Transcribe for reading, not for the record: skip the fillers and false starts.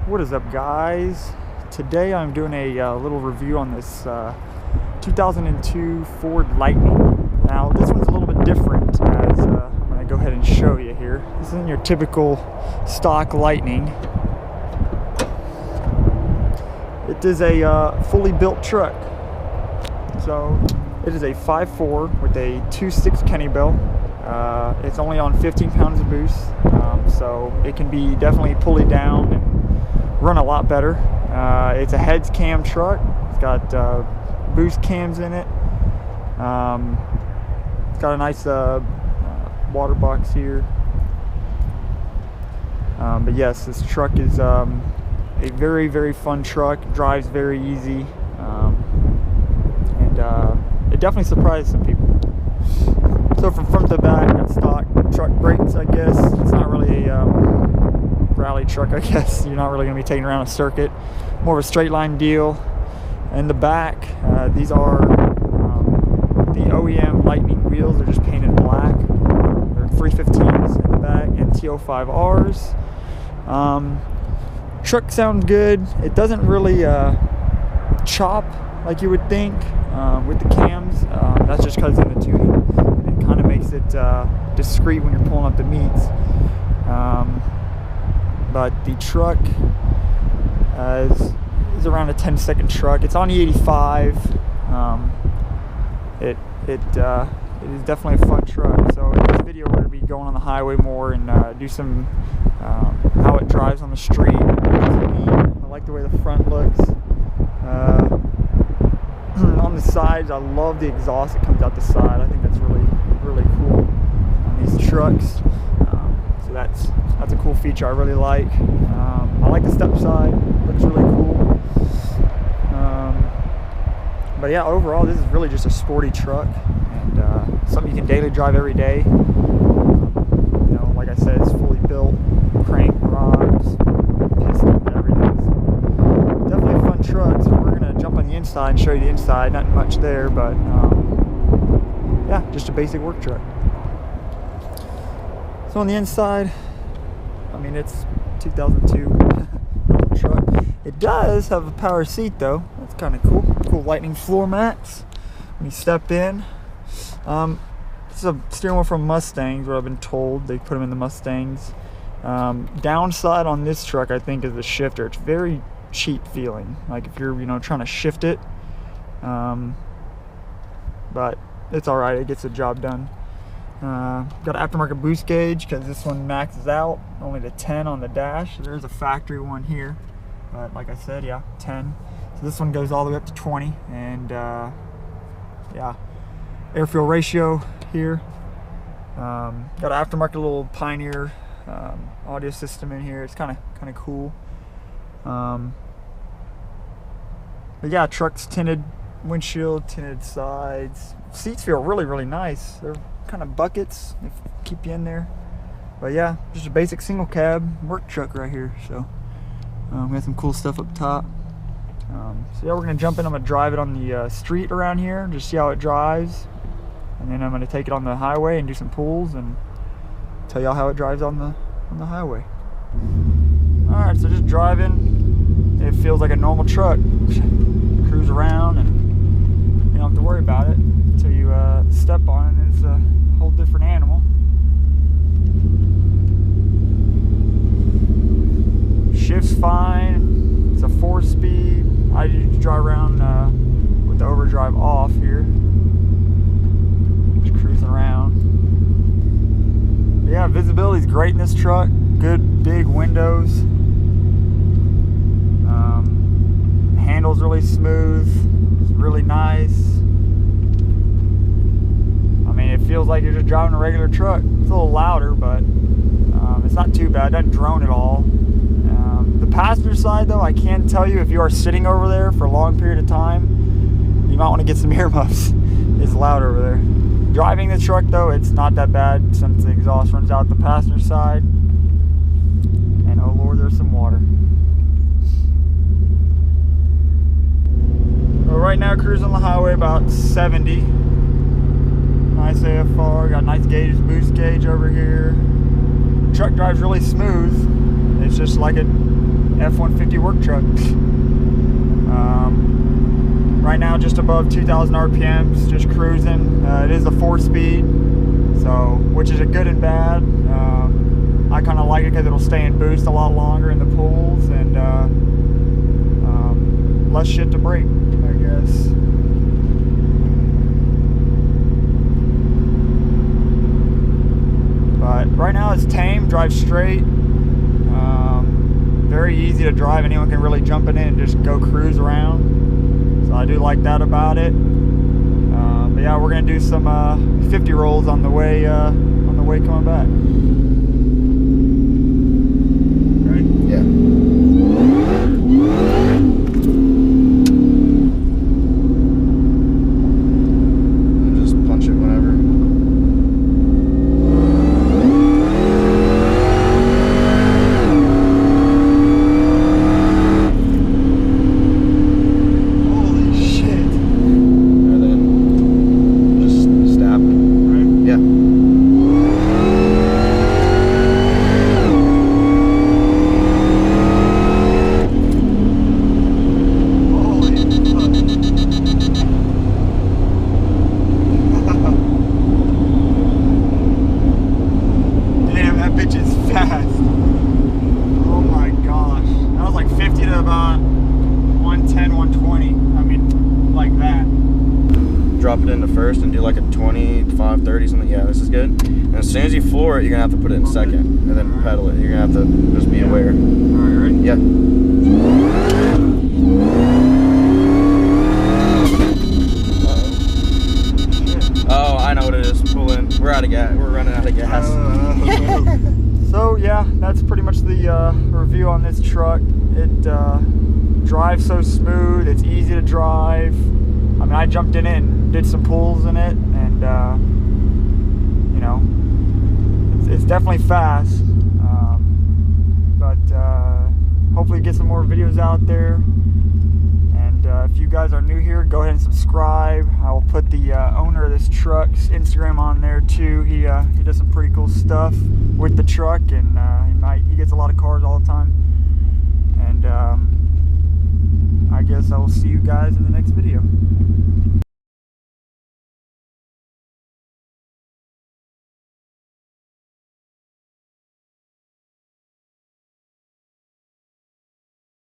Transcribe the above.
What is up, guys? Today I'm doing a little review on this 2002 Ford Lightning. Now this one's a little bit different, as I'm going to go ahead and show you here. This isn't your typical stock Lightning. It is a fully built truck. So it is a 5.4 with a 2.6 Kenny bell. It's only on 15 pounds of boost, so it can be definitely pulley down and run a lot better. It's a heads cam truck. It's got boost cams in it. It's got a nice water box here. But yes, this truck is a very, very fun truck. It drives very easy, and it definitely surprised some people. So from front to back, got stock truck brakes, I guess. It's not really a rally truck, I guess. You're not really going to be taking around a circuit. More of a straight line deal. In the back, these are the OEM Lightning wheels. They're just painted black. They're 315s in the back and TO5Rs. Truck sounds good. It doesn't really chop like you would think with the cams. That's just because of the tuning. It kind of makes it discreet when you're pulling up the meets. But the truck is around a 10-second truck. It's on the 85. It is definitely a fun truck. So in this video, we're going to be going on the highway more and do some how it drives on the street. I like the way the front looks. On the sides, I love the exhaust that comes out the side. I think that's really, really cool on these trucks. So that's a cool feature I really like. I like the step side. Looks really cool. But yeah, overall, this is really just a sporty truck and something you can daily drive every day. You know, like I said, it's fully built, crank rods, pistons, everything. So definitely a fun truck. So we're gonna jump on the inside and show you the inside. Not much there, but yeah, just a basic work truck. So on the inside, I mean, it's 2002 normal truck. It does have a power seat though. That's kind of cool. Cool Lightning floor mats when you step in. This is a steering wheel from Mustangs, what I've been told. They put them in the Mustangs. Downside on this truck, I think, is the shifter. It's very cheap feeling, like if you're trying to shift it. But it's all right. It gets the job done. Got an aftermarket boost gauge because this one maxes out only to 10 on the dash. There's a factory one here, but like I said, yeah, 10. So this one goes all the way up to 20, and yeah, air fuel ratio here. Got an aftermarket little Pioneer audio system in here. It's kind of cool. But yeah, truck's tinted windshield, tinted sides. Seats feel really, really nice. They're kind of buckets, they keep you in there. But yeah, just a basic single cab work truck right here. So we got some cool stuff up top. So yeah, we're gonna jump in. I'm gonna drive it on the street around here, just see how it drives, and then I'm gonna take it on the highway and do some pulls and tell y'all how it drives on the highway. All right, so just driving, it feels like a normal truck. Cruise around and you don't have to worry about it until you step on it, and it's a whole different animal. Shifts fine. It's a 4-speed. I usually drive around with the overdrive off here. Just cruising around. But yeah, visibility is great in this truck. Good big windows. Handles really smooth. It's really nice. I mean, it feels like you're just driving a regular truck. It's a little louder, but it's not too bad. It doesn't drone at all. The passenger side, though, I can tell you, if you are sitting over there for a long period of time, you might want to get some earmuffs. It's loud over there. Driving the truck, though, it's not that bad since the exhaust runs out the passenger side. And oh Lord, there's some water. Well, right now, cruising on the highway about 70. Nice AFR, got nice gauges, boost gauge over here. Truck drives really smooth. It's just like a F-150 work truck. Right now just above 2,000 RPMs, just cruising. It is a 4-speed, so which is a good and bad. I kind of like it because it'll stay in boost a lot longer in the pools, and less shit to break, I guess. But right now it's tame, drives straight. Very easy to drive. Anyone can really jump in it and just go cruise around. So I do like that about it. But yeah, we're gonna do some 50 rolls on the way coming back. Right? Yeah. And just punch it whenever. Oh my gosh, that was like 50 to about 110, 120. I mean, like that. Drop it into first and do like a 25, 30, something. Yeah, this is good. And as soon as you floor it, you're gonna have to put it in second and then pedal it. You're gonna have to just be aware. Alright, ready? Yeah. Oh, I know what it is. Pull in. We're out of gas. We're running out of gas. So yeah, that's pretty much the review on this truck. It drives so smooth. It's easy to drive. I mean, I jumped in it and did some pulls in it, and you know, it's definitely fast. But hopefully get some more videos out there. And if you guys are new here, go ahead and subscribe. I will put the owner of this truck's Instagram on there too. He does some pretty cool stuff with the truck, and he gets a lot of cars all the time. And I guess I will see you guys in the next video.